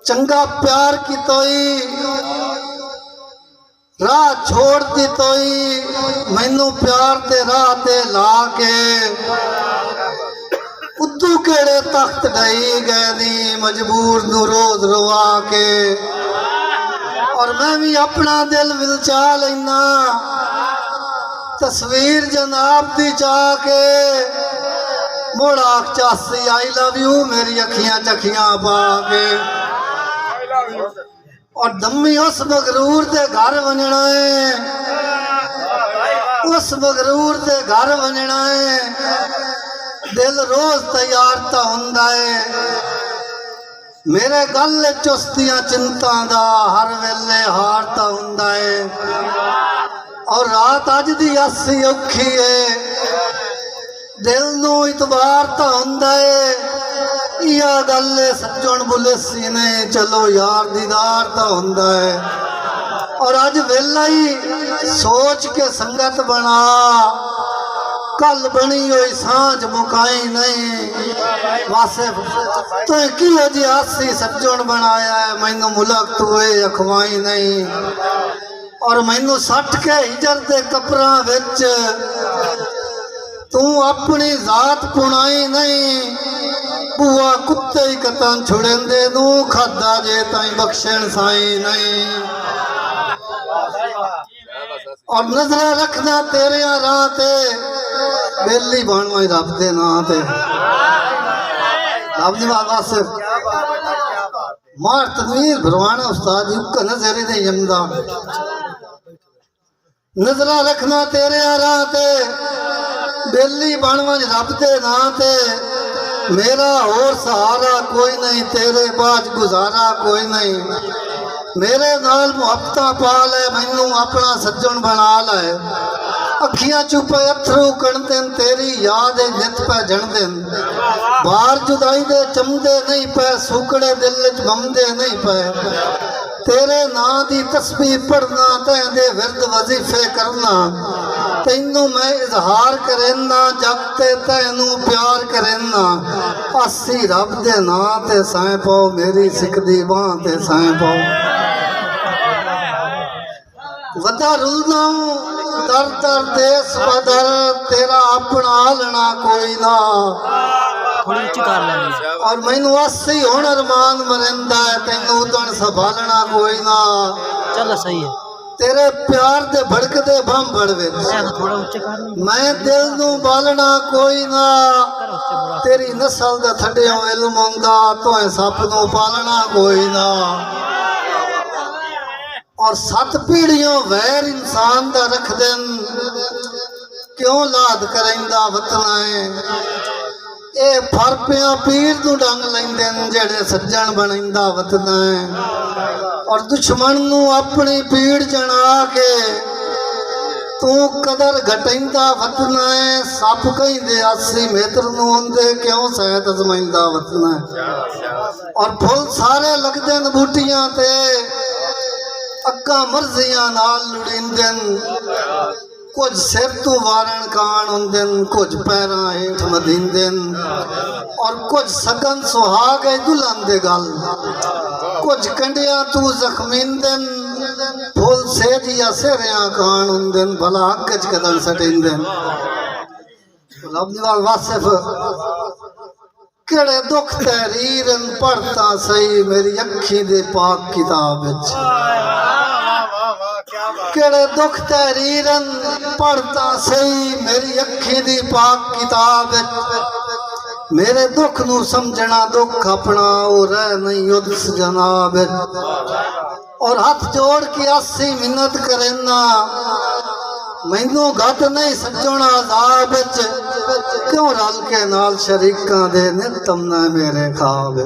चंगा प्यार की तोई राह छोड़ दी तोई मैनू प्यार दे राह ते ला के उद्दू केड़े तख्त ढाई गए नी मजबूर नू रोज रोआ के और मैं भी अपना दिल विलचा लेना तस्वीर जनाब दी चाह के मोड़ा चासी आई लव यू मेरी अखियां चखियां पा के और दम्मी उस मगरूर दे घर वंजना है उस मगरूर दे घर वंजना है दिल रोज तैयार ता हुंदा है मेरे गल चुस्तियां चिंता दा हर वेले हार ता हुंदा है और रात अज दी आसी औखी है दिल नू इतबार ता हुंदा है या गल सज्जन बुलेसी ने चलो यार दीदार ता हुंदा है और अज वेला ही सोच के संगत बना कल बनी हुई सांझ मुकाई नहीं वासे तो किलो जी आसी सज्जन बनाया है मैनू मुलक तुए अखवाई नहीं और मैनू सट के हिजर दे कपरां विच तू अपनी जात पुनाई नहीं बुआ कुत्ते ही कतन छुड़ेंदे नू खादा जे ताई बख्शण साई नहीं और नजर रखना तेरे राह ते बेली बनवा रब दे नां ते रब दी वास्ते मार तनवीर भरवाना उस्ताद जी का नजर नहीं जमदा नजर रखना तेरे राह ते बेली बनवा रब दे नां ते मेरा और सहारा कोई नहीं तेरे पास गुजारा कोई नहीं मेरे नाल मुहब्बतां पा ले मैनू अपना सज्जन बना ले अखियां चुपे अथरू कण देन तेरी याद नित पे जण देन बाहर जुदाई दे चमदे नहीं पे सुकड़े दिल च बमदे नहीं पे तेरे नां दी तस्बीह पढ़ना तेंदे विरद वजीफे करना तैनू मैं इजहार करेना जब ते तैनू प्यार करेना अस्सी रब दे नां ते सैं पाओ मेरी सिकदी बां ते सैं पाओ वदा रुलना दर दर देश बदर तेरा अपना आलना कोई ना और मैनू अस्सी हुण अरमान मरिंदा है तैनू उदण संभालना कोई ना चल सही है तेरे प्यार दे भड़कदे बंबड़ विच मैं दिल नू बालना कोई ना तेरी नस्ल दा थड्डियों इल्म हुंदा तोए सप नू पालना कोई ना और 7 पीढ़ियों वैर इंसान दा रख देन क्यों लाद करेंदा वतना है ए फरपियां पीर तू डंग लेंदे जेड़े सज्जन बनैंदा वतना है और दुश्मन नू अपनी पीड़ जना के तू कदर घटैंदा वतना है सप कहिंदे 80 मेत्र नू हुंदे क्यों सहत अजमाइंदा वतना है और फुल सारे लगदे न बूटियां ते अक्का मर्जियां नाल लुड़ींदन कुछ सिर तू वारण कान हुंदन कुछ पैरां हेठ मदींदन और कुछ सगन सुहाग दुल्हन दे गल कुछ कंडियां तू जख्मींदन फुल सेजिया सिरियां कान हुंदन भला हक च कदम सटेंदन रब दी वासिफ केड़े दुख तहरीरन पढ़ता सही मेरी अखी दे पाक किताब विच केड़े दुख तहरीरन पढ़ता सही मेरी अखी दी पाक किताब मेरे दुख नू समझना दुख अपना ओ रह नहीं उदस जनाब और हाथ जोड़ के 80 मिन्नत करेना मैनू गत नहीं सज्जन आजाब क्यों रल के नाल शरीकां दे नितम ना मेरे खाब